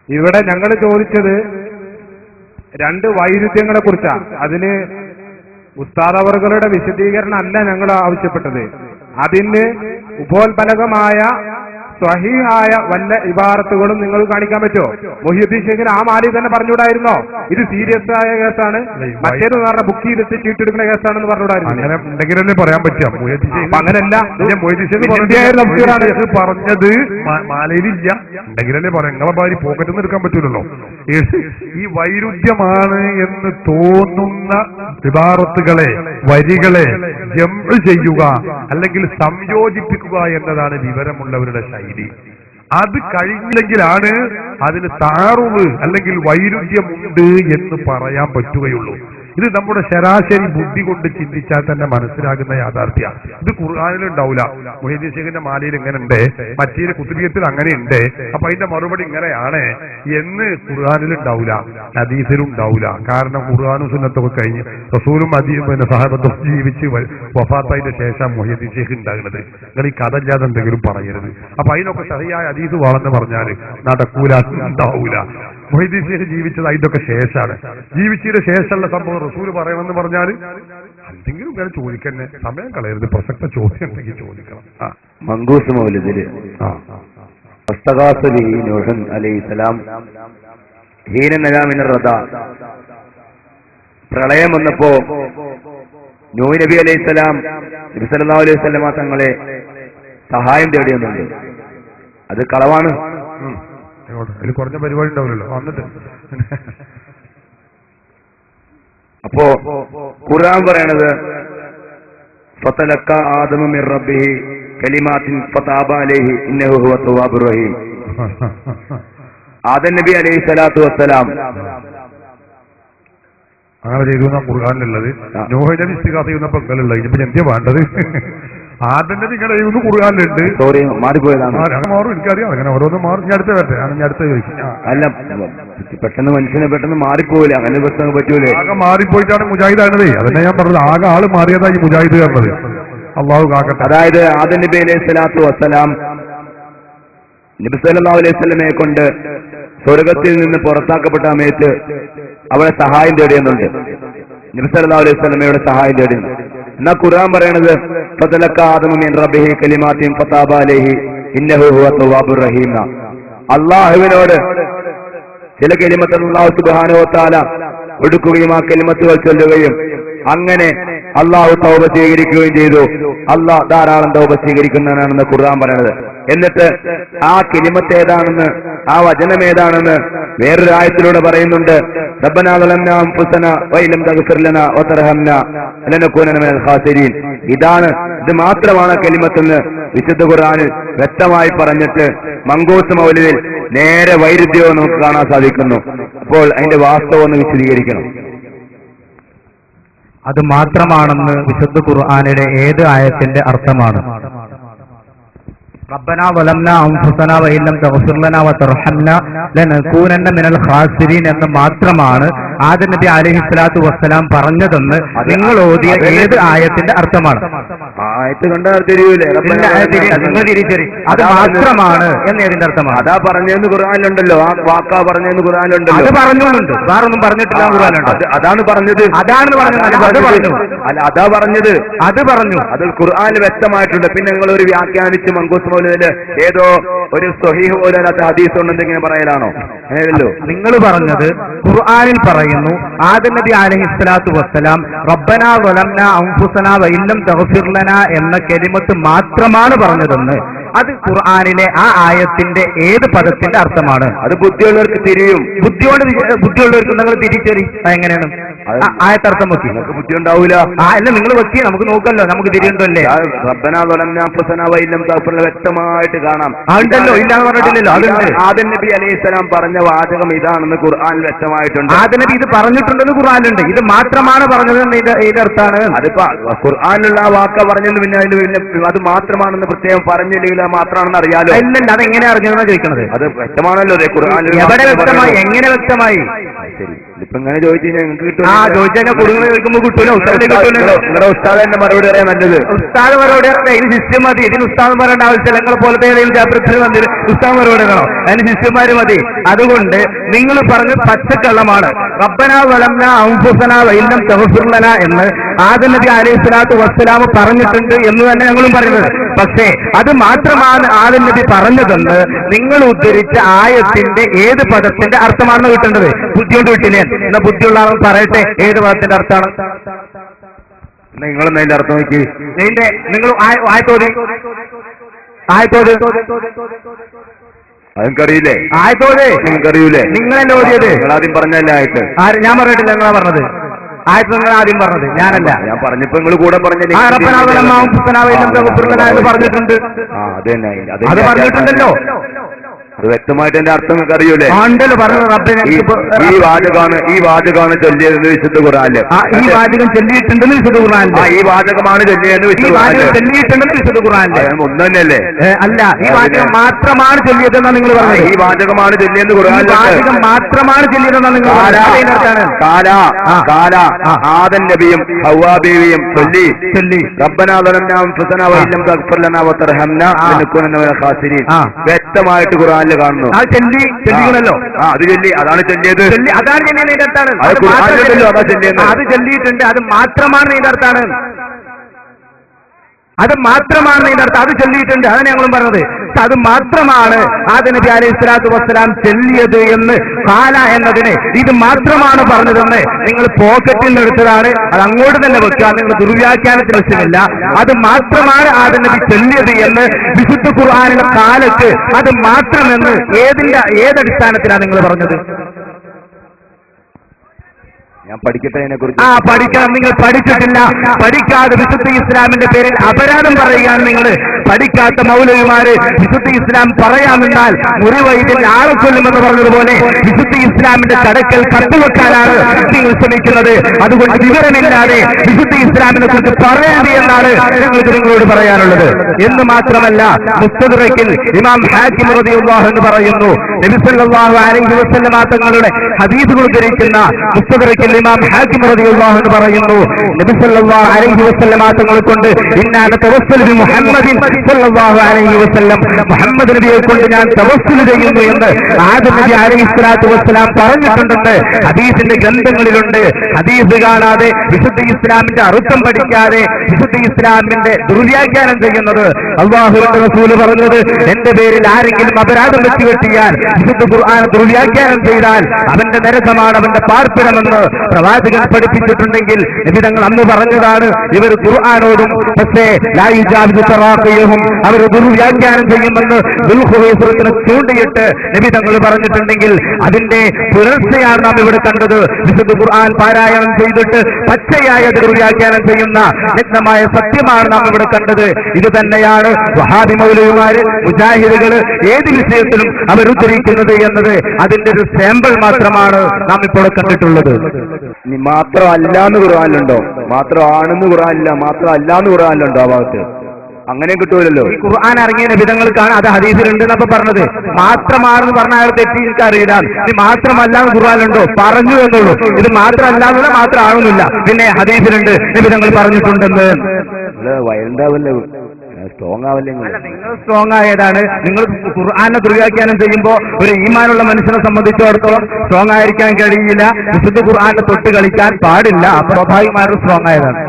ഇവിടെ ഞങ്ങൾ ചോദിച്ചത് രണ്ട് വൈരുദ്ധ്യങ്ങളെ കുറിച്ചാണ്. അതിന് ഉസ്താദവറുകളുടെ വിശദീകരണം അല്ല ഞങ്ങൾ ആവശ്യപ്പെട്ടത്. അതിന് ഉപോത്ബലകമായ സ്വഹീഹായ വല്ല ഇബാറത്തുകളും നിങ്ങൾ കാണിക്കാൻ പറ്റുമോ? മുഹ്യിദ്ദീൻ ഷെയ്ഖിന് ആ മാലി തന്നെ പറഞ്ഞുകൂടായിരുന്നോ ഇത് സീരിയസ് ആയ കേസാണ്, മറ്റേത് പറഞ്ഞ ബുക്ക് ചെയ്തിട്ട് ചീട്ടെടുക്കുന്ന കേസാണെന്ന് പറഞ്ഞുകൂടായിരുന്നു? അങ്ങനെ ഉണ്ടെങ്കിലല്ലേ പറയാൻ പറ്റുക. അങ്ങനല്ല പറഞ്ഞത് മാലയിലില്ല ഉണ്ടെങ്കിലല്ലേ പറയാം. നിങ്ങളെ ഭാര്യ പോക്കറ്റിൽ നിന്ന് എടുക്കാൻ പറ്റൂലല്ലോ. ഈ വൈരുദ്ധ്യമാണ് എന്ന് തോന്നുന്ന ഇബാറത്തുകളെ വരികളെ ജംഅ് ചെയ്യുക അല്ലെങ്കിൽ സംയോജിപ്പിക്കുക എന്നതാണ് വിവരമുള്ളവരുടെ ശൈലി. അത് കഴിഞ്ഞില്ലെങ്കിലാണ് അതിന് താറുവ് അല്ലെങ്കിൽ വൈരുദ്ധ്യമുണ്ട് എന്ന് പറയാൻ പറ്റുകയുള്ളൂ. ഇത് നമ്മുടെ ശരാശരി ബുദ്ധി കൊണ്ട് ചിന്തിച്ചാൽ തന്നെ മനസ്സിലാകുന്ന യാഥാർത്ഥ്യമാണ്. ഇത് ഖുർആനിലുണ്ടാവില്ല. മുഹ്യിദ്ദീൻ ഷെയ്ഖിന്റെ മാലയിൽ ഇങ്ങനെ ഉണ്ട്, മറ്റേ കുത്തുബിയത്തിൽ അങ്ങനെ ഉണ്ട്, അപ്പൊ അതിന്റെ മറുപടി ഇങ്ങനെയാണ് എന്ന് ഖുർആനിലുണ്ടാവില്ല, ഹദീസിലും ഉണ്ടാവില്ല. കാരണം ഖുർആനും സുന്നത്തൊക്കെ കഴിഞ്ഞ് റസൂലും പിന്നെ സഹാബത്തും ജീവിച്ച് വഫാത്തതിന്റെ ശേഷം മുഹ്യിദ്ദീൻ ഷെയ്ഖ് ഉണ്ടാകുന്നത്. നിങ്ങൾ ഈ കഥ ഇല്ലാതെ എന്തെങ്കിലും പറയരുത്. അപ്പൊ അതിനൊക്കെ സഹിയായ ഹദീസ് വളർന്ന് പറഞ്ഞാൽ നടക്കൂല, ഉണ്ടാവൂല. മുഹ്യിദ്ദീൻ ഷെയ്ഖ് ജീവിച്ചത് അതിന്റെയൊക്കെ ശേഷമാണ്. ജീവിച്ചതിന് ശേഷമുള്ള സംഭവം റസൂൽ പറയണമെന്ന് പറഞ്ഞാൽ എന്തെങ്കിലും ഇങ്ങനെ ചോദിക്കന്നെ, സമയം കളയരുത്. പ്രസക്ത ചോദ്യം ഉണ്ടെങ്കിൽ ചോദിക്കണം. മങ്കൂസ് മൗലിദില് നൂഹ് അലൈഹിസ്സലാം ഹീന നജാ മിനർ റദ, പ്രളയം വന്നപ്പോ നൂഹ് നബി അലൈഹിസ്സലാം നബി സല്ലല്ലാഹു അലൈഹി വസല്ലമ തങ്ങളെ സഹായം തേടിയെന്നുണ്ട്. അത് കളവാണ്. അതിൽ കുറഞ്ഞ പരിപാടി ഉണ്ടാവില്ലല്ലോ വന്നിട്ട്. അപ്പോ ഖുർആൻ പറയണത് ഫതലക്ക ആദമു മിർ റബ്ബിഹി കലിമാത്തിൻ ഫതാബ അലൈഹി ഇന്നഹു ഹുവ തവ്വാബുർ റഹീം. ആദം നബി അലൈഹി സ്വലാത്തു വസ്സലാം അങ്ങനെ ചെയ്തു ഖുർആനിലുള്ളത്. നൂഹ് നബി ഇസ്തിഗാസ ചെയ്യുന്നപ്പോ നിങ്ങളുള്ളത്. ഇനിയിപ്പോ എന്താ വേണ്ടത്? ആദ്യം നിങ്ങളെ ചെയ്യുന്നു ഖുർആനിലുണ്ട്. സോറി, മാറിപ്പോയതാണ്. മാറും, എനിക്കറിയാം. അങ്ങനെ ഓരോന്നും മാറും. ഞാൻ അടുത്ത വരട്ടെ, ഞാൻ അടുത്ത ചോദിക്കും. അല്ല, പെട്ടെന്ന് മനുഷ്യനെ പെട്ടെന്ന് മാറിപ്പോവില്ല. അങ്ങനെ പ്രശ്നം പറ്റൂലേ? ആകെ മാറിപ്പോയിട്ടാണ് മുജാഹിദാണത്. അതന്നെ ഞാൻ പറഞ്ഞത്. ആകെ ആള് മാറിയതായി മുജാഹിദ് പറഞ്ഞത്. അള്ളാഹു കാക്കട്ടെ. അതായത് ആദം നബി അലൈഹി സ്വലാത്തു വസ്സലാം നബി സല്ലല്ലാഹു അലൈഹി വസല്ലമയെ കൊണ്ട് സ്വർഗത്തിൽ നിന്ന് പുറത്താക്കപ്പെട്ട സമയത്ത് അവളെ സഹായം തേടിയെന്നുണ്ട്. നബി സല്ലല്ലാഹു അലൈഹി വസല്ലമയുടെ സഹായം തേടിയെന്ന്. എന്നാ ഖുർആൻ പറയണത് ഫതലക്ക ആദമു മിൻ റബ്ബിഹി കലിമാത്തിൻ ഫതാബ അലൈഹി ഇന്നഹു ഹുവ തവ്വാബുർ റഹീം. അല്ലാഹുവിനോട് ചില കലിമത്തുകൾ അല്ലാഹു സുബ്ഹാനഹു വ തആല ഒടുക്കുകയും ആ കലിമത്തുകൾ ചൊല്ലുകയും അങ്ങനെ അള്ളാഹു തൗബ സ്വീകരിക്കുകയും ചെയ്തു. അള്ളാഹ് ധാരാളം തൗബ സ്വീകരിക്കുന്നവനാണെന്ന് ഖുർആൻ പറയുന്നത്. എന്നിട്ട് ആ കലിമത്ത് ഏതാണെന്ന്, ആ വചനം ഏതാണെന്ന് വേറൊരു ആയത്തിലൂടെ പറയുന്നുണ്ട്. റബ്ബനാ ളലംനാ അൻഫുസനാ വഇല്ലം തഗ്ഫിർ ലനാ വതർഹംനാ ലനകൂനന മിനൽ ഖാസിരീൻ. ഇതാണ്, ഇത് മാത്രമാണ് കലിമത്തെന്ന് വിശുദ്ധ ഖുർആനിൽ വ്യക്തമായി പറഞ്ഞിട്ട് മങ്കൂസ് മൗലിദിൽ നേരെ വൈരുദ്ധ്യവും നമുക്ക് കാണാൻ സാധിക്കുന്നു. അപ്പോൾ അതിന്റെ വാസ്തവം ഒന്ന് വിശദീകരിക്കണം. അത് മാത്രമാണെന്ന് വിശുദ്ധ ഖുർആനിലെ ഏത് ആയത്തിന്റെ അർത്ഥമാണ്? റബ്ബനാ വലംനാ അൻഫുസനാ വഇല്ലം തഗ്ഫിർ ലനാ വതർഹംനാ ലനകൂനന്ന മിനൽ ഖാസിരീൻ എന്ന് മാത്രമാണ് ആദം നബി അലൈഹി സ്വലാത്തു വസ്സലാം പറഞ്ഞതെന്ന് നിങ്ങൾ ഓതിയ ഏത് ആയത്തിന്റെ അർത്ഥമാണ്? ആയത്ത് കണ്ടാൽ തിരിയൂലേ? നിങ്ങൾ തിരിച്ചറി. അത് മാത്രമാണ് എന്ന് ഏതിന്റെ അർത്ഥമാണ്? അതാ പറഞ്ഞതെന്ന് ഖുർആനിലുണ്ടല്ലോ. ആ വാക്കാ പറഞ്ഞതെന്ന് ഖുർആനിലുണ്ടല്ലോ. അത് പറഞ്ഞുകൊണ്ട് വേറൊന്നും പറഞ്ഞിട്ടില്ല ഖുർആനിലുണ്ട്. അതാണ് പറഞ്ഞത്. അതാണ് പറഞ്ഞത്. അത് പറഞ്ഞു. അല്ല, അതാ പറഞ്ഞത്. അത് പറഞ്ഞു. അത് ഖുർആനിൽ വ്യക്തമായിട്ടുണ്ട്. പിന്നെ നിങ്ങൾ ഒരു വ്യാഖ്യാനിച്ച് മങ്കൂസ് മൗലിദില് ഏതോ ഒരു സ്വഹീഹ് പോലല്ലാത്ത ഹദീസ് ഉണ്ടെന്ന് ഇങ്ങനെ പറയലാണോ? അങ്ങനെയല്ലോ. നിങ്ങൾ പറഞ്ഞത് ഖുർആനിൽ പറയുന്നു ആദം നബി അലൈഹിസ്സലാത്തു വസ്സലാം റബ്ബനാ വലംനാ അൻഫുസനാ വഇല്ലം തഗ്ഫിർ ലനാ എന്ന കലിമത്ത് മാത്രമാണ് പറഞ്ഞതെന്ന്. അത് ഖുർആനിലെ ആ ആയത്തിന്റെ ഏത് പദത്തിന്റെ അർത്ഥമാണ്? അത് ബുദ്ധിയുള്ളവർക്ക് തിരിയും. ബുദ്ധിയുള്ളവർക്ക് നിങ്ങൾ തിരിച്ചറി. എങ്ങനെയാണ് ആയത്തർത്ഥം വെക്കി? ബുദ്ധി ഉണ്ടാവൂല. അല്ല, നിങ്ങൾ വെക്കി, നമുക്ക് നോക്കല്ലോ, നമുക്ക് തിരിയുണ്ടല്ലേ? റബ്ബനാ വലംനാ അൻഫുസനാ വഇല്ലം തഗ്ഫിർ ലനാ വ്യക്തമായിട്ട് കാണാം. അതുണ്ടല്ലോ, ഇല്ലാന്ന് പറഞ്ഞിട്ടില്ലല്ലോ. അതുണ്ട്. ആദം നബി അലൈഹിസ്സലാം പറഞ്ഞ വാചകം ഇതാണെന്ന് ഖുർആനിൽ വ്യക്തമായിട്ടുണ്ട്. ആദം നബി ഇത് പറഞ്ഞിട്ടുണ്ടെന്ന് ഖുർആനിലുണ്ട്. ഇത് മാത്രമാണ് പറഞ്ഞതെന്ന് ഇതിന്റെ അർത്ഥാണ്. അതിപ്പോ ഖുർആനിലുള്ള ആ വാക്ക പറഞ്ഞെന്ന് പിന്നെ അതിന് അത് മാത്രമാണെന്ന് പ്രത്യേകം പറഞ്ഞില്ലെങ്കിൽ മാത്രമാണെന്ന് അറിയാലോ. അല്ലല്ല, അത് എങ്ങനെ അറിഞ്ഞതെന്നാണ് ചോദിക്കുന്നത്. അത് വ്യക്തമാണല്ലോ ഖുർആനിൽ. എവിടെ വ്യക്തമായി? എങ്ങനെ വ്യക്തമായി? ശരി. ഇപ്പൊ ഇങ്ങനെ ചോദിച്ചു കഴിഞ്ഞാൽ നിങ്ങൾക്ക് കിട്ടും. ചോദിച്ചാൽ കുടുംബം ചോദിക്കുമ്പോൾ കിട്ടൂല, ഉസ്താദിനെ കിട്ടൂലല്ലോ. നിങ്ങളുടെ ഉസ്താദ് തന്നെ മറുപടി പറയാൻ നല്ലത്. ഉസ്താദ് മറുപടി പറഞ്ഞാൽ ഇതിന് ശിഷ്യം മതി. ഇതിന് ഉസ്താദ് പറയേണ്ട ആവശ്യമില്ല. നിങ്ങൾ പോലത്തെ ഏതെങ്കിലും ചാപ്റ്ററിൽ വന്നിട്ട് ഉസ്താദ് മറുപടി പറയണോ? അതിന് ശിഷ്യന്മാര് മതി. അതുകൊണ്ട് നിങ്ങൾ പറഞ്ഞ പച്ചക്കള്ളമാണ്. റബ്ബനാ വലംനാ അൻഫുസനാ വഇല്ലം തഗ്ഫിർ ലനാ എന്ന് ആദം നബി അലൈഹിസ്സലാത്തു വസ്സലാം പറഞ്ഞിട്ടുണ്ട് എന്ന് തന്നെ ഞങ്ങളും പറയുന്നത്. പക്ഷേ അത് മാത്രമാണ് ആദം നബി പറഞ്ഞതെന്ന് നിങ്ങൾ ഉദ്ധരിച്ച ആയത്തിന്റെ ഏത് പദത്തിന്റെ അർത്ഥമാണെന്ന് കിട്ടേണ്ടത്. ബുദ്ധിയോട് വിട്ടില്ലേ? എന്നാ ബുദ്ധിയുള്ള ആൾ പറയട്ടെ ഏത് പദത്തിന്റെ അർത്ഥമാണ്. നിങ്ങളെന്ന് അതിന്റെ അർത്ഥം നോക്കി. നിങ്ങൾ ആയത്തോത് അതെനിക്കറിയില്ലേ? ആയത്തോത് നിങ്ങൾക്കറിയൂലേ? നിങ്ങളല്ലേ ഓതിയത്? നിങ്ങളാദ്യം പറഞ്ഞല്ലേ ആയിട്ട്? ഞാൻ പറഞ്ഞിട്ടില്ല, നിങ്ങളാ പറഞ്ഞത്. ആയത്ത് നിങ്ങൾ ആദ്യം പറഞ്ഞത്, ഞാനല്ല. ഞാൻ പറഞ്ഞപ്പോ നിങ്ങൾ കൂടെ പറഞ്ഞില്ലേ? പറഞ്ഞിട്ടുണ്ട്. അത് പറഞ്ഞിട്ടുണ്ടല്ലോ. അത് വ്യക്തമായിട്ട് എന്റെ അർത്ഥം നിങ്ങൾക്ക് അറിയൂലേ? ഈ വാചകമാണ് ചൊല്ലിയതെന്ന് വിശുദ്ധ ഖുർആനില്. ഈ വാചകം ചൊല്ലിയിട്ടുണ്ടെന്ന് വിശുദ്ധ ഖുർആനില്. ഈ വാചകമാണ് ചൊല്ലിയതെന്ന് വിശുദ്ധ ഖുർആനില്. ഒന്നു തന്നെയല്ലേ? അല്ല, ഈ വാചകം മാത്രമാണ് ചൊല്ലിയതെന്നാണ് നിങ്ങൾ പറഞ്ഞത്. ഈ വാചകമാണ് ചൊല്ലിയെന്ന് ഖുർആനിൽ വാചകം മാത്രമാണ് ചൊല്ലിയതെന്നാണ് നിങ്ങൾ ആദം നബിയും ഹവ്വാ ബീവിയും ചൊല്ലി റബ്ബനാ ളലംനാ അൻഫുസനാ വഇല്ലം തഗ്ഫിർ ലനാ വതർഹംനാ ലനകൂനന്ന മിനൽ ഖാസിരീൻ വ്യക്തമായിട്ട് ഖുർആനിൽ കാണുന്നു. അത് ചൊല്ലിയല്ലോ. അത് ചൊല്ലി, അതാണ് ചൊല്ലിയത്. അതാണ് ചൊല്ലിയതിന്റെ അർത്ഥാണ്. അത് ചൊല്ലിയിട്ടുണ്ട്. അത് മാത്രമാണ് ഇതിന്റെ അർത്ഥാണ്. അത് മാത്രമാണ് ഇതിന്റെ അർത്ഥം. അത് ചൊല്ലിയിട്ടുണ്ട്, അതാണ് ഞങ്ങളും പറഞ്ഞത്. അത് മാത്രമാണ് ആദം നബി അലൈഹിസ്സലാത്തു വസ്സലാം ചൊല്ലിയത് എന്ന് കാല എന്നതിന് ഇത് മാത്രമാണ് പറഞ്ഞതെന്ന് നിങ്ങൾ പോക്കറ്റിൽ നിന്ന് എടുത്തതാണ്. അത് അങ്ങോട്ട് തന്നെ വെക്കുക. നിങ്ങൾ ദുർവ്യാഖ്യാനത്തിന് ആവശ്യമില്ല. അത് മാത്രമാണ് ആദം നബി ചൊല്ലിയത് എന്ന് വിശുദ്ധ ഖുർആനിലെ കാലത്ത് അത് മാത്രമെന്ന് ഏതടിസ്ഥാനത്തിലാണ് നിങ്ങൾ പറഞ്ഞത്? ഞാൻ പഠിക്കട്ടെ അതിനെക്കുറിച്ച്. പഠിക്കണം. നിങ്ങൾ പഠിച്ചിട്ടില്ല. പഠിക്കാതെ വിശുദ്ധ ഇസ്ലാമിന്റെ പേരിൽ അപരാധം പറയുകയാണ് നിങ്ങൾ. പഠിക്കാത്ത മൗലവിമാര് വിശുദ്ധ ഇസ്ലാം പറയാമെന്നാൽ മുറിവൈദ്യൻ ആളെ കൊല്ലുമെന്ന് പറഞ്ഞതുപോലെ വിശുദ്ധ ഇസ്ലാമിന്റെ കടക്കൽ കത്തുവെക്കാനാണ് നിങ്ങൾ ശ്രമിക്കുന്നത്. അതുകൊണ്ട് വിവരമില്ലാതെ വിശുദ്ധ ഇസ്ലാമിനെ കുറിച്ച് പറയേണ്ടി എന്നാണ് ഞങ്ങൾക്ക് നിങ്ങളോട് പറയാനുള്ളത്. എന്ന് മാത്രമല്ല, മുസ്തദ്റക്കിൽ ഇമാം ഹാക്കിം റളിയല്ലാഹു അൻഹു പറയുന്നു, നബി സല്ലല്ലാഹു അലൈഹി വസല്ലമ തങ്ങളുടെ ഹദീസുകൾ ഉദ്ധരിക്കുന്ന മുസ്തദ്റക്കിൽ ഇമാം ഹാക്കിം റളിയല്ലാഹു അൻഹു പറയുന്നു, നബി സല്ലല്ലാഹു അലൈഹി വസല്ലമ തങ്ങളെ കൊണ്ട് ഇന്നാ തവസ്സൽ ബി മുഹമ്മദിൻ സല്ലല്ലാഹു അലൈഹി വസല്ലം, മുഹമ്മദ് നബിയെ കൊണ്ട് ഞാൻ തവസ്സുൽ ചെയ്യുന്നു എന്ന് ആദം നബി അലൈഹിസ്സലാത്തു വസ്സലാം പറഞ്ഞിട്ടുണ്ടെന്ന് ഹദീസിന്റെ ഗ്രന്ഥങ്ങളിലുണ്ട്. ഹദീസ് കാണാതെ വിശുദ്ധ ഇസ്ലാമിന്റെ അർത്ഥം പഠിക്കാതെ വിശുദ്ധ ഇസ്ലാമിന്റെ ദുർവ്യാഖ്യാനം ചെയ്യുന്നത്, അല്ലാഹുവിന്റെ റസൂൽ പറഞ്ഞത്, എന്റെ പേരിൽ ആരെങ്കിലും അപരാധം വെച്ചുകെട്ടിയാൽ വിശുദ്ധ ഖുർആൻ ദുർവ്യാഖ്യാനം ചെയ്താൽ അവന്റെ നരകമാണ്, അവന്റെ പാർപ്പിടമെന്ന് പ്രവാചകൻ പഠിപ്പിച്ചിട്ടുണ്ടെങ്കിൽ നബി തങ്ങൾ അന്ന് പറഞ്ഞതാണ്. ഇവർ ഖുർആനോടും പക്ഷേ അവർ ദുർവ്യാഖ്യാനം ചെയ്യുമെന്ന് ദുൽഖുവൈസിനെ ചൂണ്ടിയിട്ട് നബി തങ്ങൾ പറഞ്ഞിട്ടുണ്ടെങ്കിൽ അതിന്റെ പുലർച്ചയാണ് നാം ഇവിടെ കണ്ടത്. വിശുദ്ധ ഖുർആൻ പാരായണം ചെയ്തിട്ട് പച്ചയായ ദുർവ്യാഖ്യാനം ചെയ്യുന്ന വ്യക്തമായ സത്യമാണ് നാം ഇവിടെ കണ്ടത്. ഇത് തന്നെയാണ് വഹാബി മൗലവിമാര്, മുജാഹിദുകള് ഏത് വിഷയത്തിലും അവരുദ്ധരിക്കുന്നത് എന്നത് അതിന്റെ ഒരു സാമ്പിൾ മാത്രമാണ് നാം ഇപ്പോൾ കണ്ടിട്ടുള്ളത്. മാത്രമല്ലാന്ന് ഖുർആനിലുണ്ടോ? മാത്രമാണെന്ന് ഖുർആനില്ല, മാത്രമല്ലാന്ന് ഖുർആനിലുണ്ടോ? ആ ഭാഗത്ത് അങ്ങനെ കിട്ടൂലല്ലോ. ഈ ഖുർആൻ ഇറങ്ങിയ നബിതങ്ങൾക്കാണ് അത് ഹദീസിലുണ്ട് എന്നൊക്കെ പറഞ്ഞത്. മാത്രമാണെന്ന് പറഞ്ഞ അയാൾ തെറ്റി എനിക്ക് അറിയില്ല. ഇത് മാത്രമല്ലാന്ന് ഖുർആനിലുണ്ടോ? പറഞ്ഞു എന്നുള്ളൂ. ഇത് മാത്രമല്ലാന്നുള്ള മാത്രമാണെന്നില്ല. പിന്നെ ഹദീസിലുണ്ട് നബിതങ്ങൾ പറഞ്ഞിട്ടുണ്ടെന്ന്. വയലുണ്ടാവല്ലേ, സ്ട്രോങ് ആവല്ലേ? നിങ്ങൾ സ്ട്രോങ് ആയതാണ്. നിങ്ങൾ ഖുർആനെ ദുർവ്യാഖ്യാനം ചെയ്യുമ്പോൾ ഒരു ഈമാനുള്ള മനുഷ്യനെ സംബന്ധിച്ചിടത്തോളം സ്ട്രോങ് ആയിരിക്കാൻ കഴിയില്ല. വിശുദ്ധ ഖുർആനെ തൊട്ട് കളിക്കാൻ പാടില്ല. സ്വാഭാവികമായൊരു സ്ട്രോങ് ആയതാണ്.